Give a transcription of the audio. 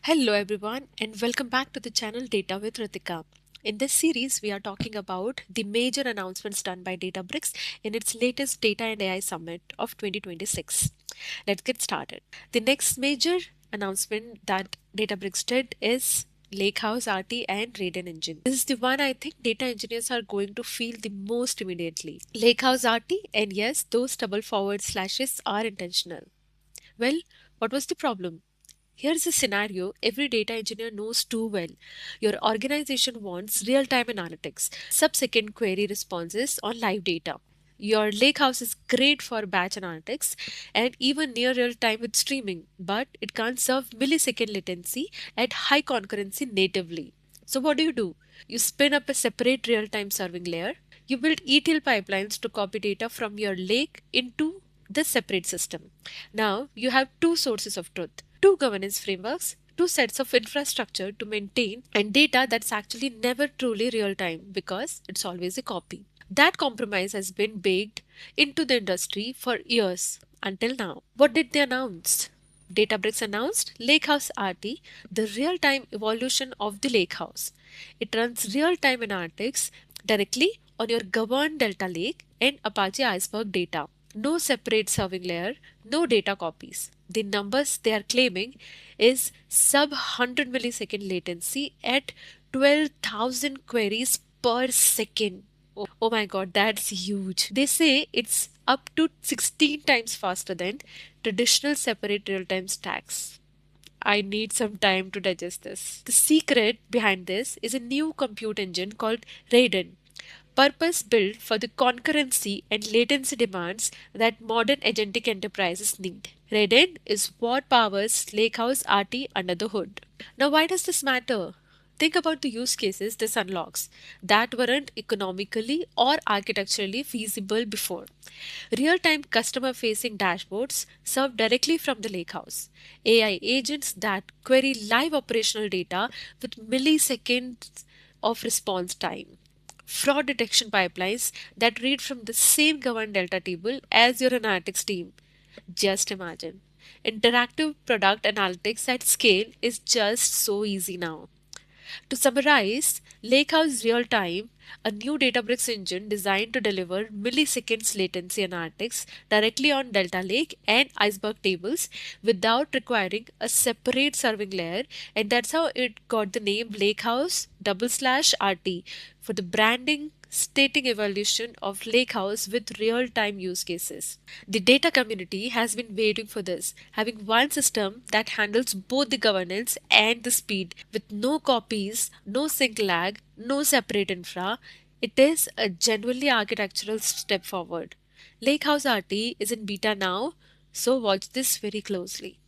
Hello everyone and welcome back to the channel Data with Ritika. In this series, we are talking about the major announcements done by Databricks in its latest Data and AI Summit of 2026. Let's get started. The next major announcement that Databricks did is LakehouseRT and Reyden Engine. This is the one I think data engineers are going to feel the most immediately. LakehouseRT, and yes, those double forward slashes are intentional. Well, what was the problem? Here's a scenario every data engineer knows too well. Your organization wants real time analytics, sub-second query responses on live data. Your lakehouse is great for batch analytics and even near real time with streaming, but it can't serve millisecond latency at high concurrency natively. So, what do? You spin up a separate real time serving layer. You build ETL pipelines to copy data from your lake into the separate system. Now you have two sources of truth, two governance frameworks, two sets of infrastructure to maintain, and data that's actually never truly real time because it's always a copy. That compromise has been baked into the industry for years until now. What did they announce? Databricks announced Lakehouse RT, the real time evolution of the Lakehouse. It runs real time analytics directly on your governed Delta Lake and Apache Iceberg data. No separate serving layer, no data copies. The numbers they are claiming is sub 100 millisecond latency at 12,000 queries per second. Oh my god, that's huge. They say it's up to 16 times faster than traditional separate real time stacks. I need some time to digest this. The secret behind this is a new compute engine called Reyden, purpose built for the concurrency and latency demands that modern agentic enterprises need. Reyden is what powers Lakehouse RT under the hood. Now, why does this matter? Think about the use cases this unlocks that weren't economically or architecturally feasible before. Real time customer facing dashboards served directly from the lakehouse. AI agents that query live operational data with milliseconds of response time. Fraud detection pipelines that read from the same governed delta table as your analytics team. Just imagine. Interactive product analytics at scale is just so easy now. To summarize, Lakehouse Real Time, a new Databricks engine designed to deliver milliseconds latency analytics directly on Delta Lake and Iceberg tables without requiring a separate serving layer, and that's how it got the name Lakehouse double slash RT for the branding stating evolution of Lakehouse with real time use cases. The data community has been waiting for this, having one system that handles both the governance and the speed with no copies, no sync lag, no separate infra. It is a genuinely architectural step forward. Lakehouse RT is in beta now, so watch this very closely.